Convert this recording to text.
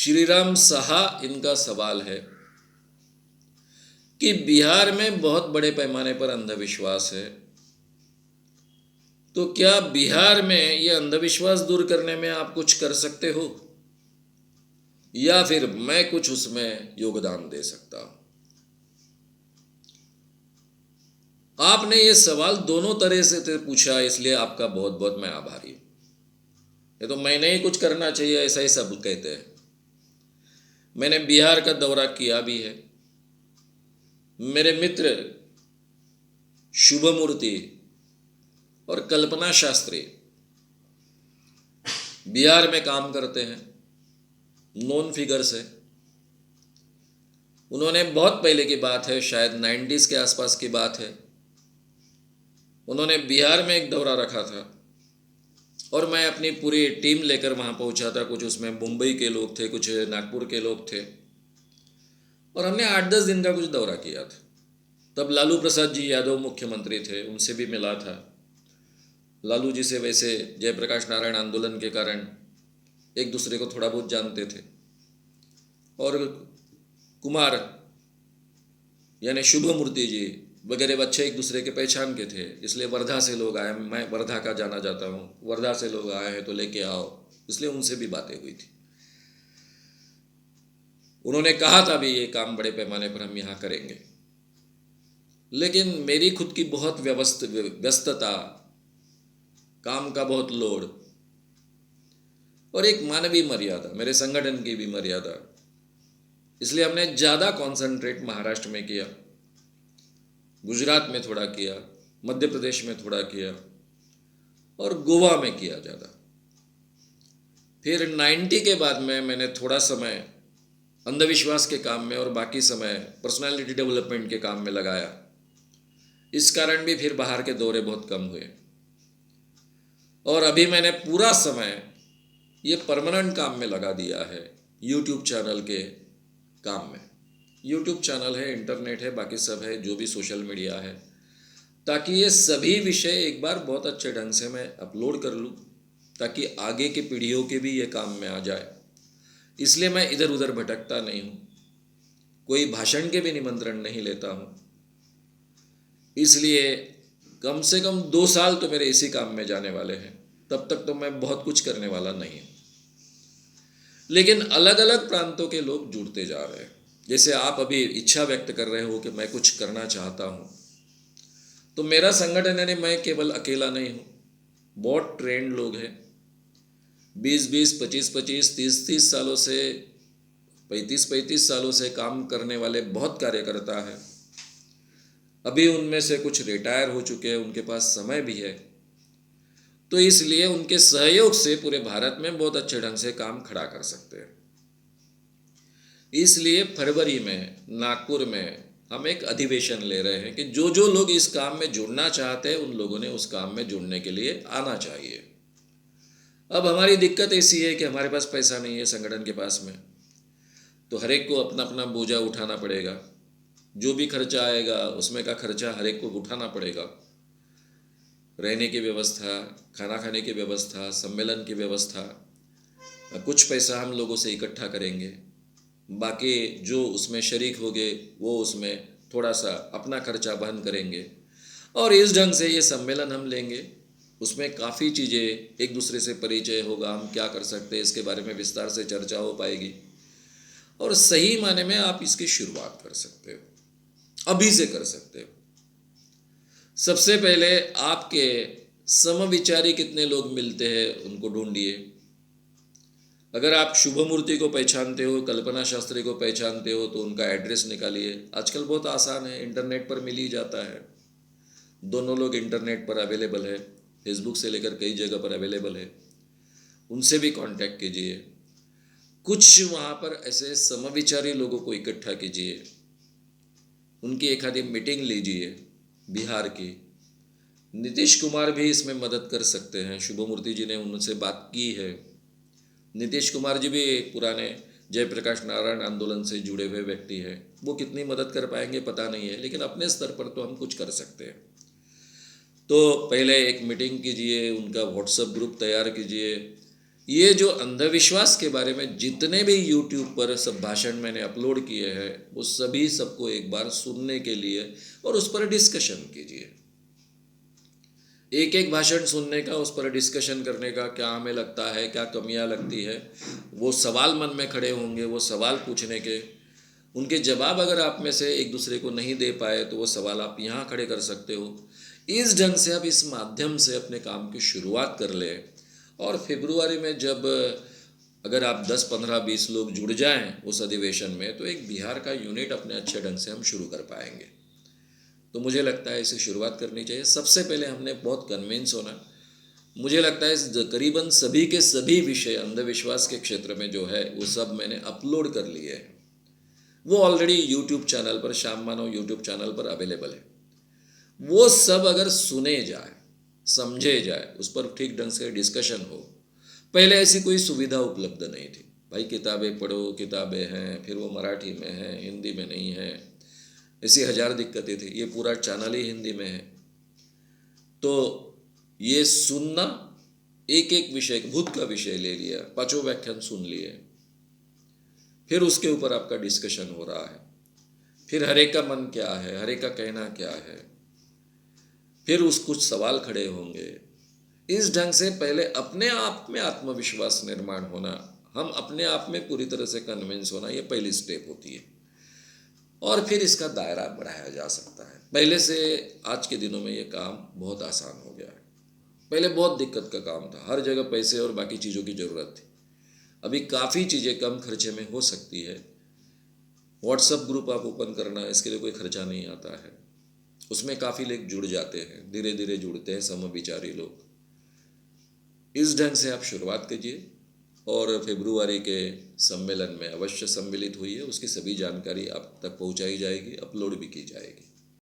श्रीराम साहा इनका सवाल है कि बिहार में बहुत बड़े पैमाने पर अंधविश्वास है, तो क्या बिहार में ये अंधविश्वास दूर करने में आप कुछ कर सकते हो या फिर मैं कुछ उसमें योगदान दे सकता हूं? आपने ये सवाल दोनों तरह से पूछा, इसलिए आपका बहुत बहुत मैं आभारी हूं। ये तो मैंने ही कुछ करना चाहिए ऐसा ही सब कहते हैं। मैंने बिहार का दौरा किया भी है। मेरे मित्र शुभमूर्ति और कल्पना शास्त्री बिहार में काम करते हैं, नॉन फिगर्स है। उन्होंने बहुत पहले की बात है, शायद 90s के आसपास की बात है, उन्होंने बिहार में एक दौरा रखा था और मैं अपनी पूरी टीम लेकर वहाँ पहुँचा था। कुछ उसमें मुंबई के लोग थे, कुछ नागपुर के लोग थे और हमने 8-10 दिन का कुछ दौरा किया था। तब लालू प्रसाद जी यादव मुख्यमंत्री थे, उनसे भी मिला था। लालू जी से वैसे जयप्रकाश नारायण आंदोलन के कारण एक दूसरे को थोड़ा बहुत जानते थे और कुमार यानी शुभमूर्ति जी वगैरह बच्चे एक दूसरे के पहचान के थे, इसलिए वर्धा से लोग आए। मैं वर्धा का जाना जाता हूँ, वर्धा से लोग आए हैं तो लेके आओ, इसलिए उनसे भी बातें हुई थी। उन्होंने कहा था भी ये काम बड़े पैमाने पर हम यहाँ करेंगे, लेकिन मेरी खुद की बहुत व्यस्तता, काम का बहुत लोड और एक मानवीय मर्यादा, मेरे संगठन की भी मर्यादा, इसलिए हमने ज़्यादा कॉन्सेंट्रेट महाराष्ट्र में किया, गुजरात में थोड़ा किया, मध्य प्रदेश में थोड़ा किया और गोवा में किया ज़्यादा। फिर 90 के बाद में मैंने थोड़ा समय अंधविश्वास के काम में और बाकी समय पर्सनालिटी डेवलपमेंट के काम में लगाया। इस कारण भी फिर बाहर के दौरे बहुत कम हुए और अभी मैंने पूरा समय ये परमानेंट काम में लगा दिया है, यूट्यूब चैनल के काम में। यूट्यूब चैनल है, इंटरनेट है, बाकी सब है, जो भी सोशल मीडिया है, ताकि ये सभी विषय एक बार बहुत अच्छे ढंग से मैं अपलोड कर लूँ ताकि आगे की पीढ़ियों के भी ये काम में आ जाए। इसलिए मैं इधर उधर भटकता नहीं हूँ, कोई भाषण के भी निमंत्रण नहीं लेता हूँ। इसलिए कम से कम 2 साल तो मेरे इसी काम में जाने वाले हैं, तब तक तो मैं बहुत कुछ करने वाला नहीं हूँ। लेकिन अलग अलग प्रांतों के लोग जुड़ते जा रहे हैं। जैसे आप अभी इच्छा व्यक्त कर रहे हो कि मैं कुछ करना चाहता हूँ, तो मेरा संगठन यानी मैं केवल अकेला नहीं हूँ, बहुत ट्रेंड लोग हैं। 20-20, 25-25, 30-30 सालों से, 35-35 सालों से काम करने वाले बहुत कार्यकर्ता हैं। अभी उनमें से कुछ रिटायर हो चुके हैं, उनके पास समय भी है, तो इसलिए उनके सहयोग से पूरे भारत में बहुत अच्छे ढंग से काम खड़ा कर सकते हैं। इसलिए फरवरी में नागपुर में हम एक अधिवेशन ले रहे हैं कि जो जो लोग इस काम में जुड़ना चाहते हैं उन लोगों ने उस काम में जुड़ने के लिए आना चाहिए। अब हमारी दिक्कत ऐसी है कि हमारे पास पैसा नहीं है संगठन के पास में, तो हर एक को अपना अपना बोझा उठाना पड़ेगा। जो भी खर्चा आएगा उसमें का खर्चा हर एक को उठाना पड़ेगा। रहने की व्यवस्था, खाना खाने की व्यवस्था, सम्मेलन की व्यवस्था, कुछ पैसा हम लोगों से इकट्ठा करेंगे, बाकी जो उसमें शरीक होंगे वो उसमें थोड़ा सा अपना खर्चा वहन करेंगे और इस ढंग से ये सम्मेलन हम लेंगे। उसमें काफ़ी चीज़ें, एक दूसरे से परिचय होगा, हम क्या कर सकते हैं इसके बारे में विस्तार से चर्चा हो पाएगी और सही माने में आप इसकी शुरुआत कर सकते हो, अभी से कर सकते हो। सबसे पहले आपके समविचारी कितने लोग मिलते हैं उनको ढूंढिए। अगर आप शुभमूर्ति को पहचानते हो, कल्पना शास्त्री को पहचानते हो, तो उनका एड्रेस निकालिए। आजकल बहुत आसान है, इंटरनेट पर मिल ही जाता है। दोनों लोग इंटरनेट पर अवेलेबल है, फेसबुक से लेकर कई जगह पर अवेलेबल है, उनसे भी कांटेक्ट कीजिए। कुछ वहाँ पर ऐसे समविचारी लोगों को इकट्ठा कीजिए, उनकी एक आधी मीटिंग लीजिए। बिहार की नीतीश कुमार भी इसमें मदद कर सकते हैं, शुभमूर्ति जी ने उनसे बात की है। नीतीश कुमार जी भी पुराने जयप्रकाश नारायण आंदोलन से जुड़े हुए व्यक्ति हैं, वो कितनी मदद कर पाएंगे पता नहीं है, लेकिन अपने स्तर पर तो हम कुछ कर सकते हैं। तो पहले एक मीटिंग कीजिए, उनका व्हाट्सएप ग्रुप तैयार कीजिए, ये जो अंधविश्वास के बारे में जितने भी यूट्यूब पर सब भाषण मैंने अपलोड किए हैं, वो सभी सबको एक बार सुनने के लिए और उस पर डिस्कशन कीजिए। एक एक भाषण सुनने का, उस पर डिस्कशन करने का, क्या हमें लगता है, क्या कमियां लगती है, वो सवाल मन में खड़े होंगे, वो सवाल पूछने के, उनके जवाब अगर आप में से एक दूसरे को नहीं दे पाए तो वो सवाल आप यहाँ खड़े कर सकते हो। इस ढंग से आप इस माध्यम से अपने काम की शुरुआत कर लें और फरवरी में जब अगर आप 10, 15, 20 लोग जुड़ जाएं उस अधिवेशन में, तो एक बिहार का यूनिट अपने अच्छे ढंग से हम शुरू कर पाएंगे। तो मुझे लगता है इसे शुरुआत करनी चाहिए। सबसे पहले हमने बहुत कन्विंस होना, मुझे लगता है करीबन सभी के सभी विषय अंधविश्वास के क्षेत्र में जो है वो सब मैंने अपलोड कर लिए हैं। वो ऑलरेडी यूट्यूब चैनल पर, श्याम मानव यूट्यूब चैनल पर अवेलेबल है। वो सब अगर सुने जाए, समझे जाए, उस पर ठीक ढंग से डिस्कशन हो। पहले ऐसी कोई सुविधा उपलब्ध नहीं थी भाई, किताबें पढ़ो, किताबें हैं, फिर वो मराठी में है, हिंदी में नहीं है, ऐसी हजार दिक्कतें थी। ये पूरा चैनल ही हिंदी में है। तो ये सुनना, एक एक विषय, भूत का विषय ले लिया, 5 व्याख्यान सुन लिए, फिर उसके ऊपर आपका डिस्कशन हो रहा है, फिर हर एक का मन क्या है, हर एक का कहना क्या है, फिर उस कुछ सवाल खड़े होंगे। इस ढंग से पहले अपने आप में आत्मविश्वास निर्माण होना, हम अपने आप में पूरी तरह से कन्विंस होना, ये पहली स्टेप होती है। और फिर इसका दायरा बढ़ाया जा सकता है। पहले से आज के दिनों में ये काम बहुत आसान हो गया है। पहले बहुत दिक्कत का काम था, हर जगह पैसे और बाकी चीज़ों की ज़रूरत थी। अभी काफ़ी चीज़ें कम खर्चे में हो सकती है। व्हाट्सअप ग्रुप आप ओपन करना, इसके लिए कोई खर्चा नहीं आता है। उसमें काफ़ी लोग जुड़ जाते हैं, धीरे धीरे जुड़ते हैं समविचारी लोग। इस ढंग से आप शुरुआत कीजिए और फरवरी के सम्मेलन में अवश्य सम्मिलित हुई है। उसकी सभी जानकारी आप तक पहुंचाई जाएगी, अपलोड भी की जाएगी।